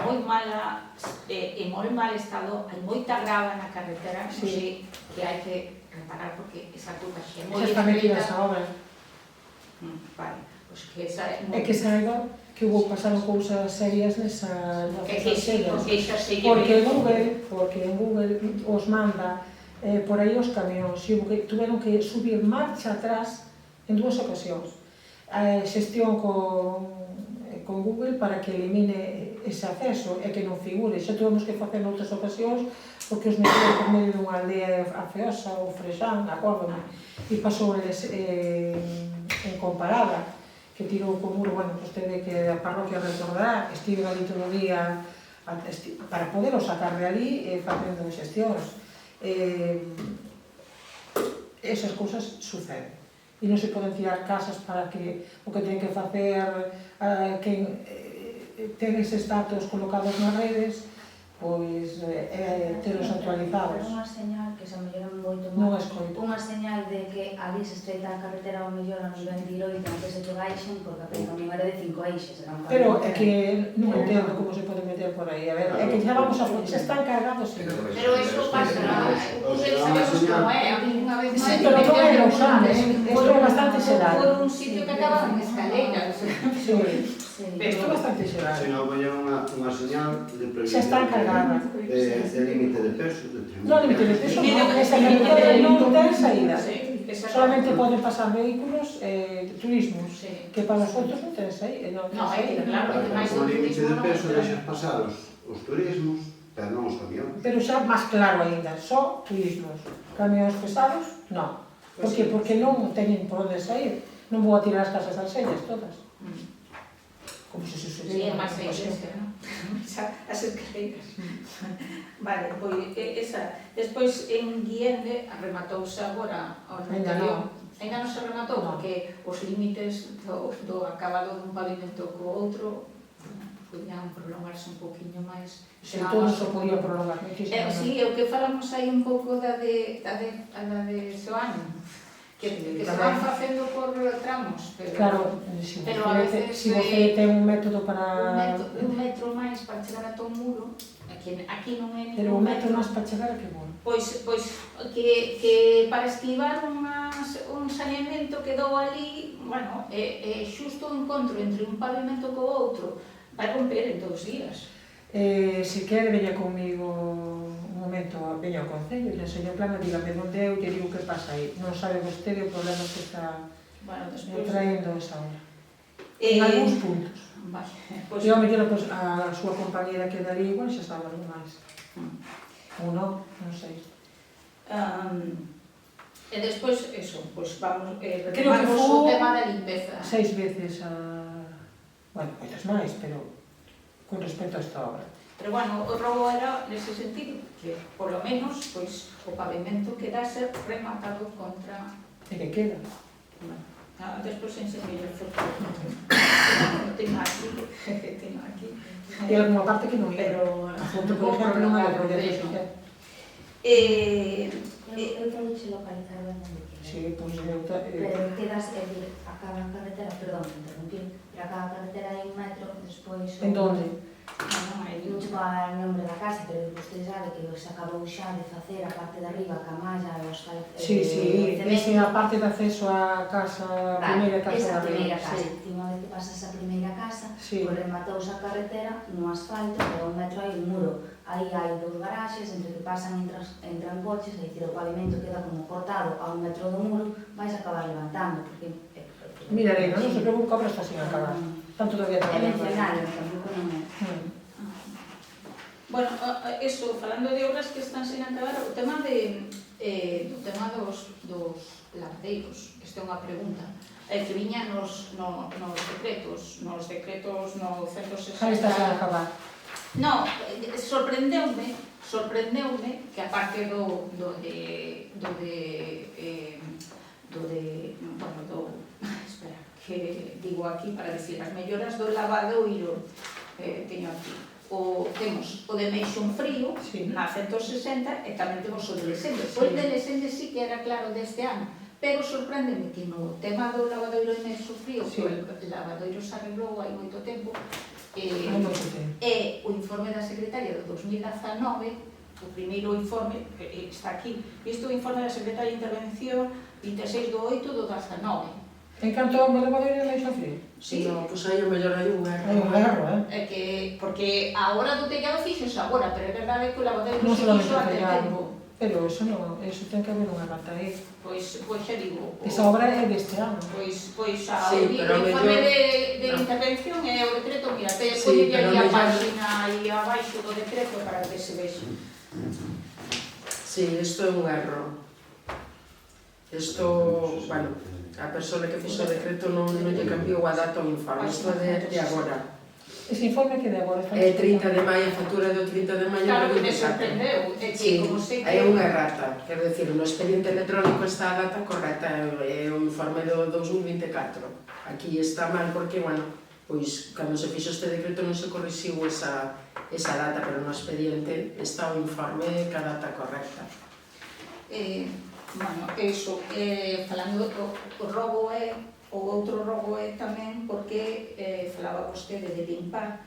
moi mala, en moi mal estado, hai moita grava na carretera, non sei, que hai que reparar porque esa curva xe é moi Xa está metida esa obra. Vale, pois que esa é moi... É que saiba que hubo pasado cousas serias nesa sellas. Porque en Google os manda por aí os camións, tuveron que subir marcha atrás en 2 ocasións. Xestión con Google para que elimine ese acceso e que non figure. Xa tuvemos que facer noutras ocasións porque os meteron por medio dunha aldea afeosa ou frexán, acórdome, e pasou en Comparada, que tirou co muro, bueno, vostede que a parroquia recordará, estive ali todo o día para poder o sacar de ali facendo xestións. Esas cousas suceden. E non se poden tirar casas para que o que ten que facer quen ten eses datos colocados nas redes, pois telos actualizados. Unha señal que se melloran moito Non máis. escoito. Unha señal de que ali se estreita a carretera ao mellor a nos 28 antes de que baixen, porque a camión era de 5 eixes. Pero é que non entendo como se pode meter por aí. A ver, é que xa vamos a xa están cargados. Pero eso pasa, sabemos como é, a mí unha vez Sí, pero non é Lausanne, isto é bastante xeral. Por un sitio que acaba en escaleras. Isto é bastante xeral. Se non poñen unha señal de previsión Xa está encargada. de límite de peso, de 3.000. Non, límite de peso, esa carretera non ten saída. Solamente pode... poden pasar vehículos turismos, que para os outros non ten saída. No, claro, O límite de peso deixas pasar os turismos, pero non os camións. Pero xa máis claro ainda, só turismos. Camións pesados, non. Por que? Porque non teñen por onde sair. Non vou a tirar as casas das sellas todas. Como se sucedía. Sí, é máis a iglesia, non? As escaleiras. Vale, pois esa. Despois en Guiende rematouse agora ao interior. Ainda non se rematou, porque os límites do acabado dun pavimento co outro podían prolongarse un poquinho máis. Se todo se podía prolongar. Sí, o que falamos aí un pouco da de Soano, que se van facendo por tramos, pero... Claro, se você ten un método para... Un metro máis para chegar a todo o muro, aquí non é Pero un metro máis para chegar a que bom? Pois que para esquivar un saneamento que dou ali, bueno, é xusto o encontro entre un pavimento co outro, vai romper en 2 días. Se quere, veña comigo un momento, veña ao Concello, lle enseño o plano, dígame onde eu, lle digo que pasa aí. Non sabe vostede o problema que está traendo esa hora. En algúns puntos. E ao mellor a súa compañera que daría igual xa sabe algo máis. Ou non, non sei. E despois, eso, pois vamos, retomamos o tema da limpeza. 6 veces a... Bueno, moitas máis, pero con respecto a esta obra. Pero, bueno, o robo era nese sentido, que, polo menos, pois, o pavimento quedase rematado contra... E que queda? Despois enseñei a foto. Teño aquí. E alguma parte que non é. Pero a foto, por exemplo, non é do proyecto social. Eu teño que localizar ben onde queda. Sí, pois pero quedas, acaba a carretera, perdón, interrumpí, pero acaba a carretera aí un metro, despois... En donde? Non che para o nombre da casa, pero vostede sabe que se acabou xa de facer a parte de arriba, a camalla, os Sí, esa parte de acceso á casa, a primeira casa da arriba. Esa primeira casa, unha vez que pasas a primeira casa, pois rematouse a carretera no asfalto, e a un metro hai un muro. Aí hai 2 garaxes, entre que pasan entran coches, é dicir, o pavimento queda como cortado a un metro do muro, vais acabar levantando, porque... Mirarei, non se preocupe, a obra está sin acabar. Tanto todavía É mencionado, tampouco non é. Bueno, eso, falando de obras que están sin acabar, o tema dos lardeiros, isto é unha pregunta, que viña nos decretos no 160... Xa está sin acabar. Non, sorprendeume que a parte espera, que digo aquí para decir as melloras do lavadoiro, teño aquí. Temos o de Meixón Frío, na 160, e tamén temos o de Lesende. O de Lesende sí que era claro deste ano, pero sorprendeme que no tema do lavadoiro de Meixón Frío, o lavadoiro se arreglou hai moito tempo, é o informe da Secretaria do 2019, o primeiro informe, que está aquí, isto é o informe da Secretaria de Intervención 26/8/19. En canto ao Madeira vai sofrer? Sí. No, pois aí o mellor hai un erro. Hai un erro, É que, porque a hora do tellado fixose agora, pero é verdade que o lavadero non se solamente fixo até tellado, tempo. pero eso non, eso ten que haber unha rata aí. Pois xa digo, Esa obra é deste ano. Pois Sí, o pero informe mellor- de no. intervención é o decreto, mira, te Sí, poñe pero aí a mellor- página aí abaixo do decreto para que se vexa. Sí, isto é un erro. Isto, bueno, a persoa que fixo o decreto non lle cambiou a data ao informe, isto é de agora. Ese informe que de agora está... É 30 de maio, a factura do 30 de maio. Claro que me 24. sorprendeu, é que Sí, como sei que... é unha errata, quero dicir, no expediente electrónico está a data correcta, é o informe do 2024. Aquí está mal porque, bueno, pois, cando se fixo este decreto non se corrixiu esa data, pero no expediente está o informe ca data correcta. Bueno, iso, falando do robo é, o outro robo é tamén porque falaba vostede de limpar,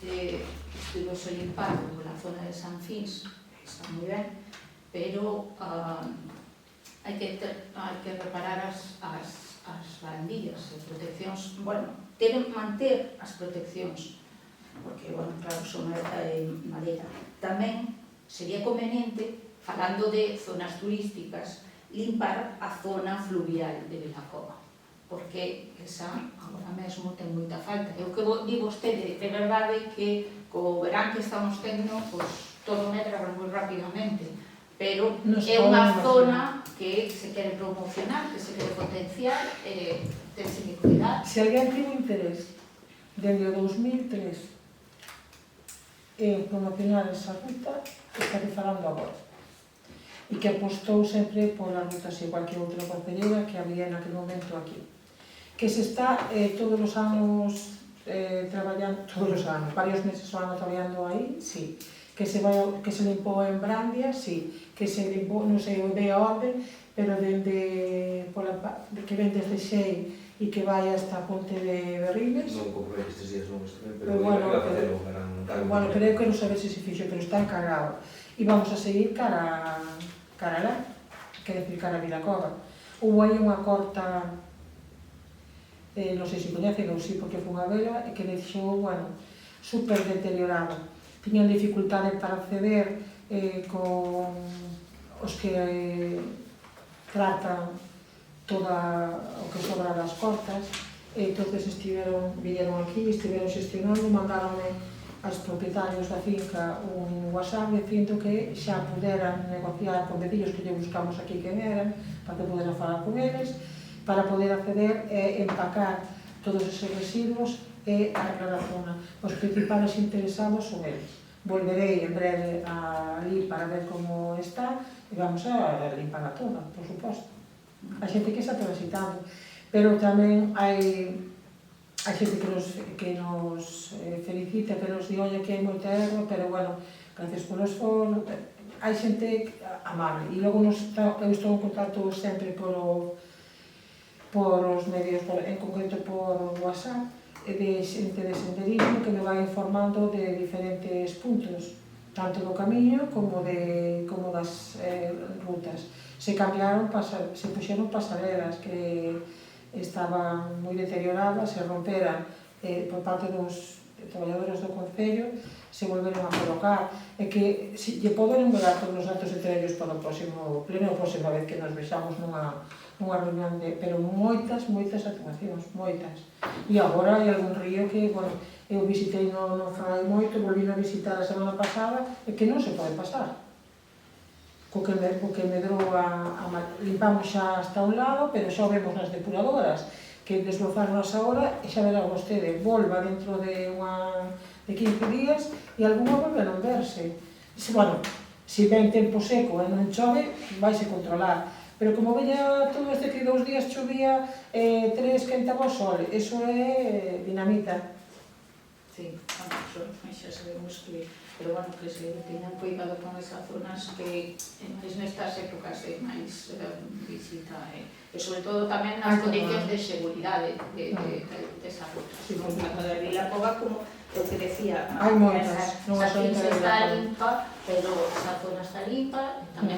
estuvose limpado na zona de San Fins, está moi ben, pero hai que reparar as barandillas e proteccións, bueno, manter as proteccións, porque, bueno, claro, son madeira. Tamén sería conveniente, falando de zonas turísticas, limpar a zona fluvial de Vilacova, porque esa agora mesmo ten moita falta. E o que di vostede, é verdade que co verán que estamos tendo, pois todo medra moi rapidamente, pero é unha zona que se quere promocionar, que se quere potenciar, tense que cuidar. Se alguén tivo interés dende o 2003 en promocionar esa ruta, está falando agora. E que apostou sempre polas rutas igual que outra concelleira que había naquele momento aquí. Que se está todos os anos traballando, todos os anos, varios meses o ano traballando aí, sí. Que se limpou en Brandia, sí. Que se limpou, non sei de onde, pero dende que ven desde Xei e que vai hasta a ponte de Berribes. Non comprei estes días non tamén, pero Bueno, iba a facelo, bueno, pero eu quero saber se fixo, pero está encargado. E vamos a seguir cara lá, quer decir, cara a Vilacova. Houve aí unha corta, non sei se coñecen ou si, porque foi unha vela, e que deixou, bueno, super deteriorada. Tiñan dificultade para acceder con os que tratan toda o que sobra das cortas, e entonces viñeron aquí, estiveron xestionando, mandaronme aos propietarios da finca un WhatsApp dicindo que xa puderan negociar con veciños que lle buscamos aquí quen eran, para que puderan falar con eles, para poder acceder e empacar todos esos residuos e arreglar a zona. Os principales interesados son eles. Volverei en breve ali para ver como está e vamos a limpar a toda, por suposto. A xente que está transitando, pero tamén hai xente que nos felicita, que nos di, oye, que hai moita erro, pero, bueno, gracias polo esforzo, hai xente amable. E logo eu estou en contacto sempre por os medios, en concreto por WhatsApp, de xente de senderismo que me vai informando de diferentes puntos, tanto do camiño como das rutas. Se puxeron pasarelas que estaban moi deterioradas, se romperan por parte dos traballadores do Concello, se volveron a colocar. E que lle podo enumerar todos os datos entre ellos para o próximo pleno, a próxima vez que nos vexamos nunha reunión pero moitas actuacións, moitas. E agora hai algún río que, bueno, eu visitei non fai moito, volví a visitar a semana pasada, e que non se pode pasar. Co que medrou limpamos xa hasta un lado, pero xa o vemos nas depuradoras, que desbrozaron asa hora, e xa verá vostede, volva dentro de 15 días, e algunha volve a non verse. Bueno, se ven tempo seco e non chove, vaise controlar. Pero como veña todo este que 2 días chovía, 3 quentaba o sol, eso é dinamita. Sí, bueno, xa sabemos que, pero bueno, que se teñan cuidado con esas zonas que máis nestas épocas é máis visita e sobre todo tamén nas condicións de seguridade desa ruta. Tanto de Vilacova como o que decía, hai moitas, non esa é só pista de está Vilacova. limpa, pero esa zona está limpa, tamén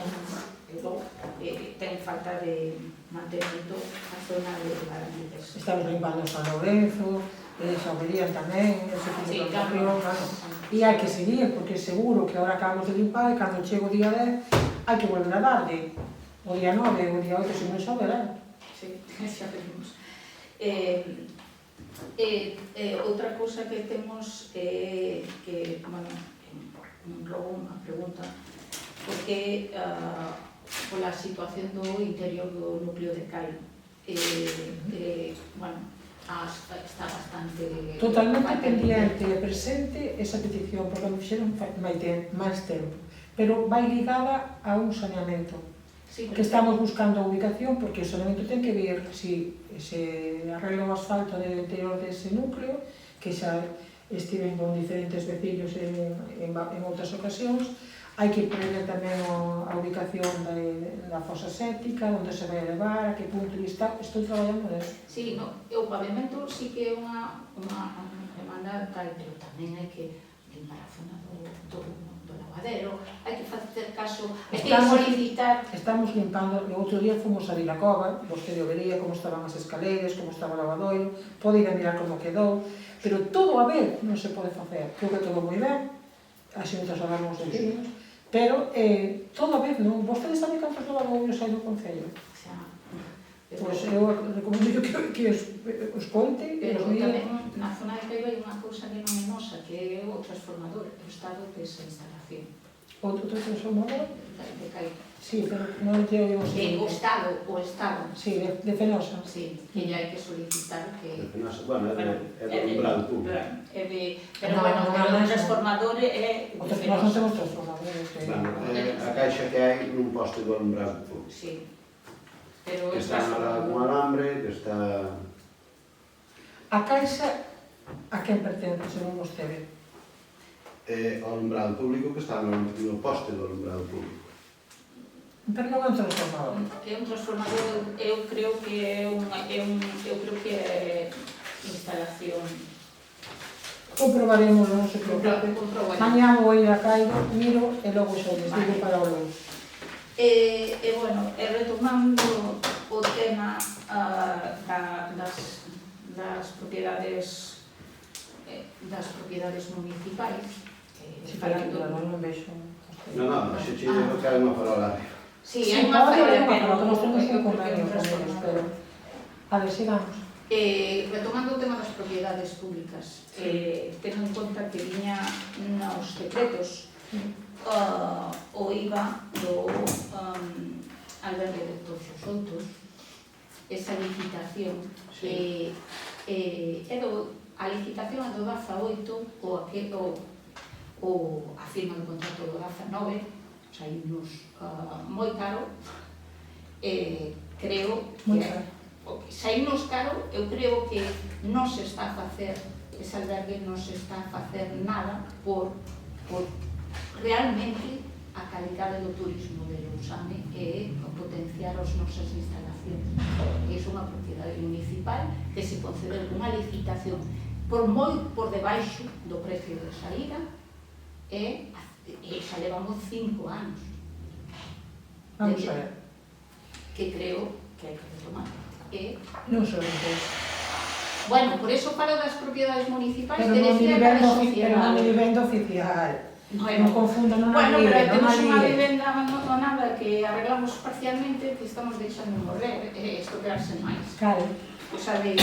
ten falta de mantenimento a zona de Garantes. Estamos limpando San Lorenzo, Xaumería tamén, ese tipo de Sí, plantación, claro. E hai que seguir, porque seguro que agora acabamos de limpar e cando chego o día 10 hai que volver a darle. O día 9, o día 8, se non xoverá. Sí, xa veremos. Outra cousa que temos que, bueno, logo unha pregunta, porque pola situación do interior do núcleo de Cai, bueno, está bastante... Totalmente pendiente e presente esa petición, porque me fixeron máis tempo, pero vai ligada a un saneamento. Sí, Que estamos buscando a ubicación, porque o saneamento ten que ver se arregla o asfalto do interior dese núcleo, que xa estiven con diferentes veciños en outras ocasións. Hai que prever tamén a ubicación da fosa séptica, onde se vai levar, a que punto está. Estou traballando nisso. Sí, o pavimento sí que é unha demanda tal, pero tamén hai que limpar a zona do lavadero, hai que facer caso, hai que solicitar... Estamos limpando, e outro día fomos a Vilacova, vostede vería como estaban as escaleiras, como estaba o lavadoiro, pode ir a mirar como quedou, pero todo a ver non se pode facer. Creo que todo moi ben, a xente sabemos os vecinos, pero todo a ver non. Vostedes saben cantos lavadoiros hai no Concello? Pois eu recomendo que os conte e os mire. Pero tamén na zona de Pego hai unha cousa que non é nosa, que é o transformador, o estado desa instalación. Outro transformador? De Cai. Sí, pero non te oigo o estado. Sí, de Fenosa. Sí, que ya hai que solicitar que... Bueno, é do alumbrado público. Pero bueno, o transformador é... Nós non temos transformadores. Bueno, a caixa que hai nun poste do alumbrado público. Sí. Pero Que está amarrado con alambre, que está... A caixa a quen pertence, según vostede? O alumbrado público que está no poste do alumbrado público. Pero non é un transformador. É un transformador, eu creo que é instalación. Comprobaremos, non se preocupe. Mañá vou ir a Cairo, miro e logo xa les digo para o lunes. Bueno, retomando o tema das propiedades municipais, falando, non vexo. Non, se che digo que hai unha parola. Sí, hai unha parola, pero nós temos un convenio con eles, pero... A ver, sigamos. Retomando o tema das propiedades públicas, tendo en conta que viña nos decretos o IVA do albergue de Toxos Soutos, esa licitación, a licitación a do DAFA 8 ou a firma do contrato do DAFA 9, saímos moi caro, creo que saímos caro, eu creo que non se está a facer, ese albergue non se está a facer nada por realmente a calidade do turismo de Lousame e potenciar as nosas instalacións. É unha propiedade municipal que se concede unha licitación moi por debaixo do precio de saída e xa levamos 5 anos. Vamos a ver. Que creo que hai que retomar. Non só eso. Bueno, por eso falo das propiedades municipais Pero que decía que non me vivenda oficial. Non confundan unha bueno, pero temos unha libre. vivenda abandonada que arreglamos parcialmente que estamos deixando morrer, isto quedarse máis. Claro. Pois a de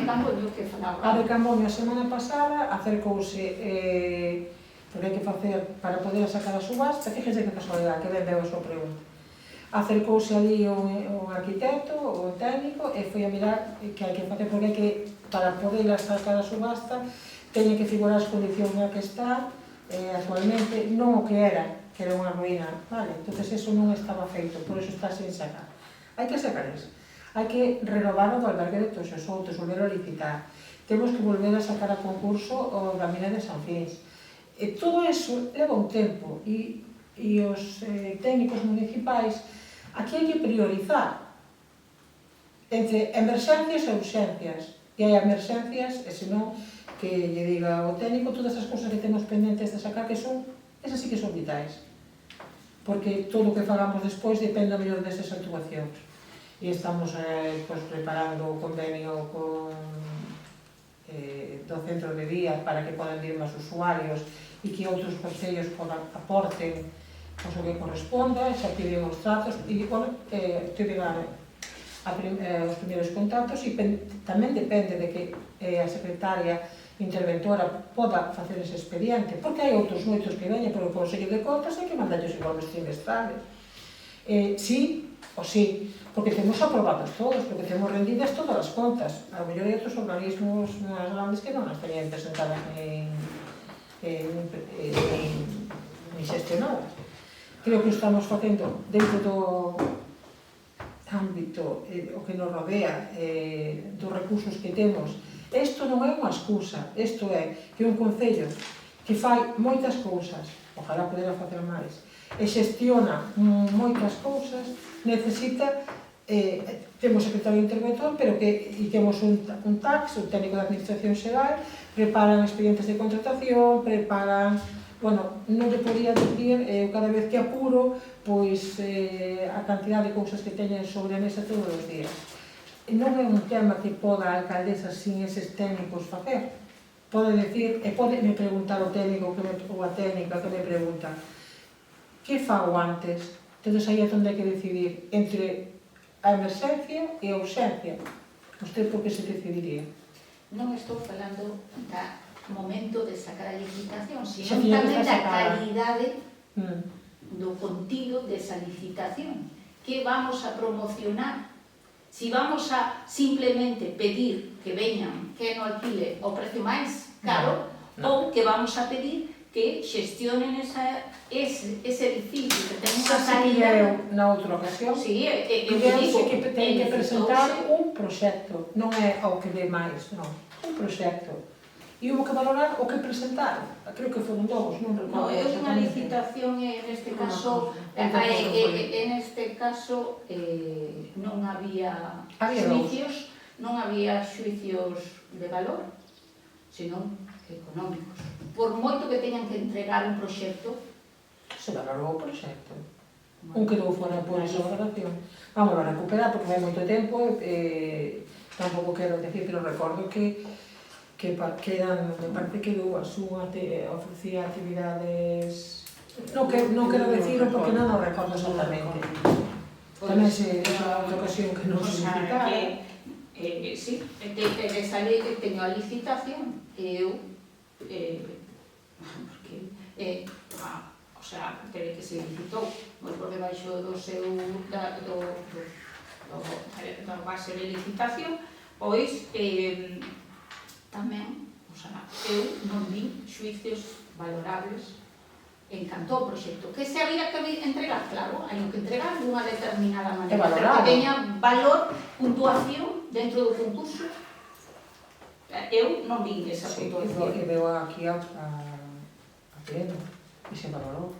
Camboño que falaba. A de Camboño a semana pasada acercouse, porque hai que facer para poder sacar a subasta, fíjese que casualidade, que ben veo a súa pregunta. Acercouse ali o arquitecto, o técnico, e foi a mirar que hai que facer, porque hai que, para poder sacar a subasta, teñen que figurar as condicións na que está, actualmente non o que era unha ruína, vale? Entón, eso non estaba feito, por eso está sin sacar. Hai que sacar eso. Hai que renovar o do albergue de Toxos Soutos, volver a licitar. temos que volver a sacar a concurso o Gabinete de San Fins. E todo eso leva un tempo e os técnicos municipais aquí hai que priorizar entre emerxencias e urxencias. E hai emerxencias, e senón que lle diga o técnico todas as cousas que temos pendentes de sacar, que son, esas sí que son vitais. Porque todo o que fagamos despois depende ao mellor desas actuacións. E estamos preparando o convenio do centro de día para que podan ir máis usuarios e que outros concellos aporten o que corresponda, xa tivemos tratos e tiveron os primeiros contactos e tamén depende de que a secretaria interventora poda facer ese expediente, porque hai outros moitos que veñen polo Consello de Contas e que mandan os informes trimestrales. Sí, o sí, porque temos aprobados todos, porque temos rendidas todas as contas. A mellor hai outros organismos máis grandes que non as tenían presentadas ni xestionadas. Creo que estamos facendo dentro do ámbito o que nos rodea, dos recursos que temos. Isto non é unha excusa, isto é que un concello que fai moitas cousas, ojalá pudera facer máis, e xestiona moitas cousas, necesita, temos secretario interventor, pero que temos un tax, un técnico de administración xeral, preparan expedientes de contratación, preparan, bueno, non lle podía dicir, cada vez que apuro, pois a cantidad de cousas que teñen sobre a mesa todos os días. Non é un tema que poda a alcaldesa sin eses técnicos facer. Pode decir, e pode me preguntar o técnico ou a técnica que me pregunta que fago antes? Entonces aí é onde hai que decidir entre a emerxencia e a urxencia. Usted por que se decidiría? Non estou falando do momento de sacar a licitación, sino tamén da calidade do contido desa licitación. Que vamos a promocionar? Si vamos a simplemente pedir que veñan, que no alquile o precio máis caro, ou que vamos a pedir que xestionen ese edificio que ten unha salida. Na outra ocasión, digo que ten que presentar un proxecto, non é o que dé máis, non, un proxecto. E hubo que valorar o que presentaron. Creo que foron dous, non recordo. Non, é unha licitación e neste caso non había xuicios, non había xuicios de valor, senón económicos. Por moito que teñan que entregar un proxecto, se valorou o proxecto. Un quedou fora por esa valoración. Vamos a recuperar porque vai moito tempo, tampouco quero decir, pero recordo que eran, me parece que dúas, unha ofrecía actividades, non quero decirlo porque non o recordo exactamente. Tamén se esa outra ocasión que non se licitara. Sí, teño a licitación e eu, porque, o sea, teve que se licitou moi por debaixo do seu, da base de licitación, pois, tamén, o sea, eu non vi xuicios valorables en canto ao proxecto. Que se había que entregar, claro, hai que entregar dunha determinada maneira, pero que teña valor, puntuación dentro do concurso. Eu non vi esa puntuación. Que veo aquí a pleno, e se valorou.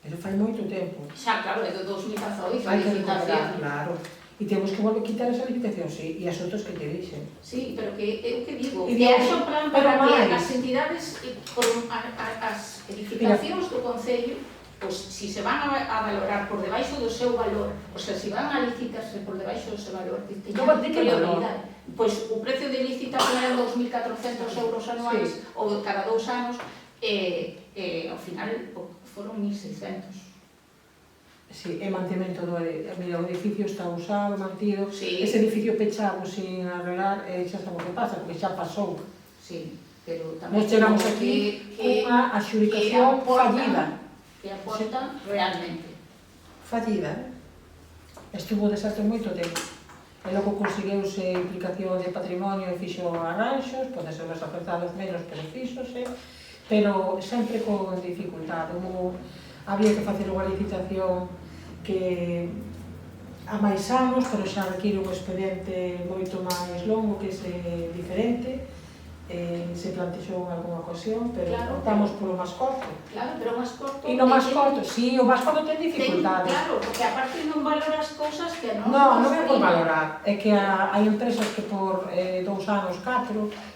Pero fai moito tempo. Xa, claro, é do 2018, a licitación. licitación. Claro. E temos que volver a quitar esa licitación, sí, e as outras que te dixen. Sí, pero que é o que digo, que haxa un plan para que as entidades, as edificacións do Concello, pois, si se van a valorar por debaixo do seu valor, o sea, si van a licitarse por debaixo do seu valor, que teñan prioridade. Pois o precio de licitación eran 2.400 euros anuais, ou cada 2 anos, e ao final foron 1.600. Sí, e mantemento do edificio está usado, mantido, ese edificio pechado sin arreglar, xa sabemos que pasa, porque xa pasou. Sí, pero tamén... Nos chegamos aquí unha axudicación fallida. Que aporta realmente. Fallida, estuvo desastre moito tempo. E logo conseguiuse implicación de patrimonio e fixo arranxos, pode ser os afectados menos, pero fixose, pero sempre con dificultade. Había que facer unha licitación que há máis anos, pero xa require un expediente moito máis longo, que é diferente. Se plantexou en alguna ocasión, pero optamos polo máis corto. Claro, pero o máis corto... E no máis corto, si, o máis corto ten dificultades. Claro, porque aparte non valoras cousas que non... Non é por valorar, é que hai empresas que por 2 anos, 4,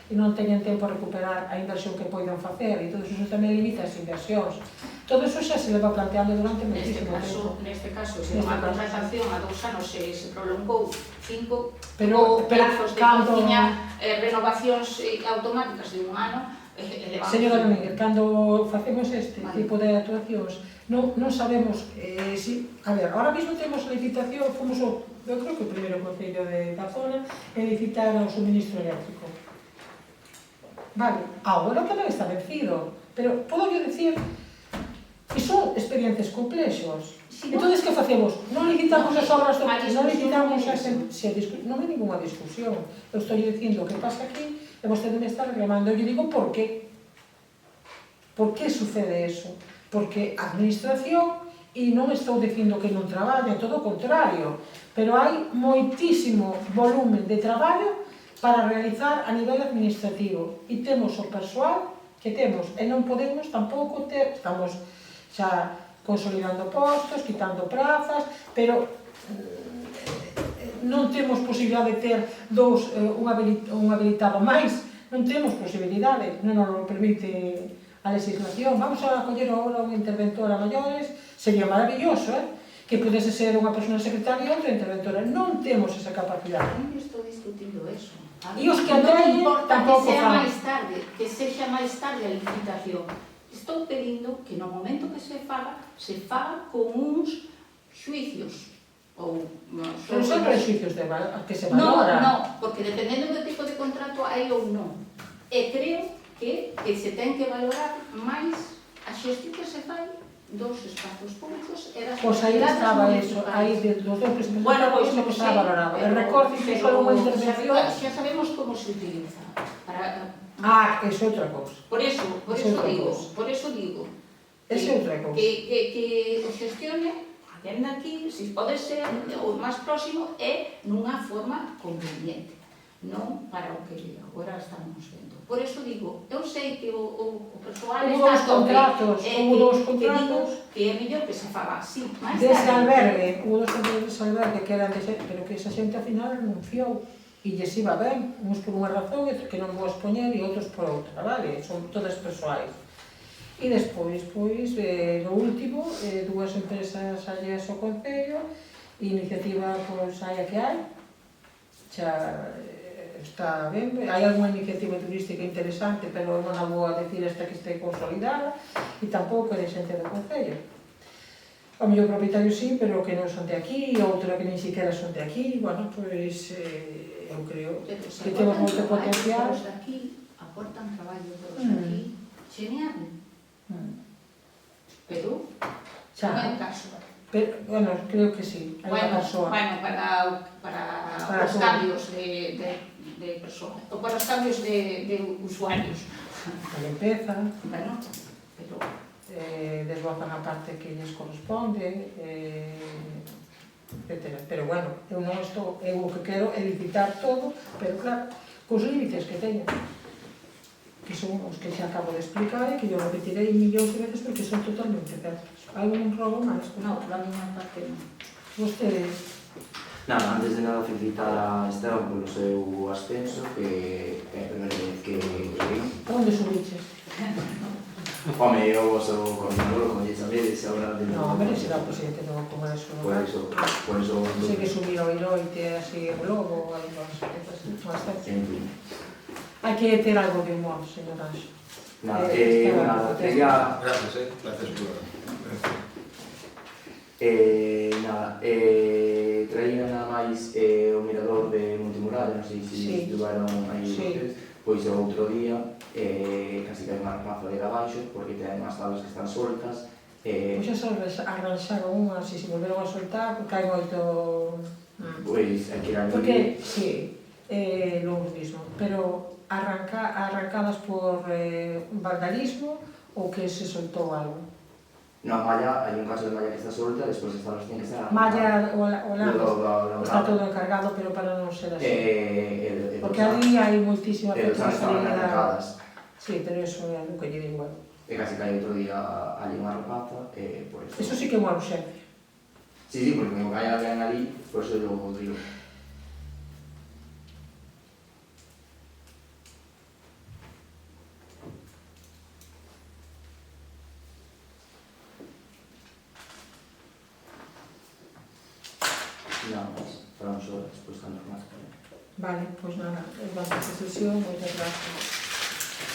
e non teñen tempo a recuperar a inversión que poidan facer, e todo eso tamén limita as inversións. Todo eso xa se leva planteando durante moitísimo tempo. Neste caso, se unha contratación a 2 anos se prolongou 5, pero plazos de cando... tiña renovacións automáticas de 1 ano, elevamos. Señora Domínguez, cando facemos este tipo de actuacións, non sabemos si... A ver, ahora mismo temos licitación, fomos eu creo que o primeiro concello da zona en licitar o suministro eléctrico. Vale, agora tamén está vencido, pero podo yo decir que son expedientes complexos. Entón, que facemos? Non licitamos as obras do... Non licitamos as... Non hai ninguna discusión. Eu estou dicindo o que pasa aquí e vostede me está reclamando. Eu digo por qué. Por que sucede eso? Porque a administración, e non estou dicindo que non traballe, todo o contrario, pero hai moitísimo volumen de traballo para realizar a nivel administrativo. E temos o persoal que temos, e non podemos tampouco ter... Estamos xa consolidando postos, quitando prazas, pero non temos posibilidade de ter un habilitado máis, non temos posibilidade, non nos permite a legislación. Vamos a acoller agora unha interventora a maiores, sería maravilloso, que pudese ser unha persona secretaria e outra interventora. Non temos esa capacidade. Non estou discutindo eso. E os que atraen tampouco fan. Que sexa máis tarde a licitación. Estou pedindo que no momento que se faga con uns xuicios ou... Non son prexuicios que se valoran. Non, porque dependendo do tipo de contrato hai ou non. E creo que se ten que valorar máis a xestión que se fai dos espazos públicos e das... Pois aí estaba eso, aí dos dous presupuestos que estaba valorado. El recorte que só unha intervención... Xa sabemos como se utiliza para... é outra cousa. Por eso digo que o xestione vendo aquí, se pode ser o máis próximo é nunha forma conveniente, non para o que agora estamos vendo. Por eso digo, eu sei que o persoal está a tope, que é mellor que se faga así, máis tarde. Dese albergue, hubo dos contratos dese albergue que eran pero que esa xente ao final renunciou. E lles iba ben, uns por unha razón que non vou expoñer e outros por outra, vale? Son todas persoais. E despois, no último, dúas empresas alleas ao Concello, iniciativa, hai a que hai, xa está ben, hai algunha iniciativa turística interesante, pero non a vou a decir esta que este consolidada, e tampouco é de xente do Concello. O mellor propietario sí, pero que non son de aquí, e outra que nin siquiera son de aquí, bueno, pois... eu creo que temos moito potencial. Os daqui aportan traballo, os daqui, genial. Pero non é o caso. Bueno, creo que sí, hai unha persoa. Bueno, para os cambios de persoa, ou para os cambios de usuarios. A limpeza. Bueno, pero... desbozan a parte que lles corresponde, etcétera. Pero bueno, eu non estou, eu o que quero é licitar todo, pero claro, cos límites que teñen, que son os que xa acabo de explicar e que eu repetirei millóns de veces porque son totalmente certos. Hai un robo máis? Non, a miña parte non. Vostedes? Nada, antes de nada felicitar a Esteban polo seu ascenso, que é a primeira vez que Onde subiches? Home, eu vos o coordinador, como lle sabedes, agora... Non, hombre, será o presidente do Congreso. Por eso... Sei que subir ao Iloite, así, o Lobo, algo así. Hai que ter algo de humor, señor Anxo. Nada, quería... Gracias por... traía nada máis o mirador de Montemuralla, non sei se estuvaron aí vocês, pois o outro día casi que hai unha maza de abaixo porque ten unhas tablas que están soltas. Pois xa arranxaron unhas e se volveron a soltar porque hai moito... Pois hai que ir a porque, sí, lo mismo, pero arrancadas por vandalismo ou que se soltou algo? No, malla, hai un caso de malla que está solta, despois esta los tiene que estar... Malla o lado, está todo todo. encargado, pero para non ser así. Porque ali ali hai moitísima estaban flexibilidade. arrancadas. Sí, pero eso é algo que lle digo igual. E casi cae outro día ali unha rapaza, por eso... Eso sí que é unha urxencia. Sí, porque como cae alguén ali, por eso eu digo. Nada máis, para un solo despois cando remate. Vale, pois nada, vamos a sesión, moitas gracias.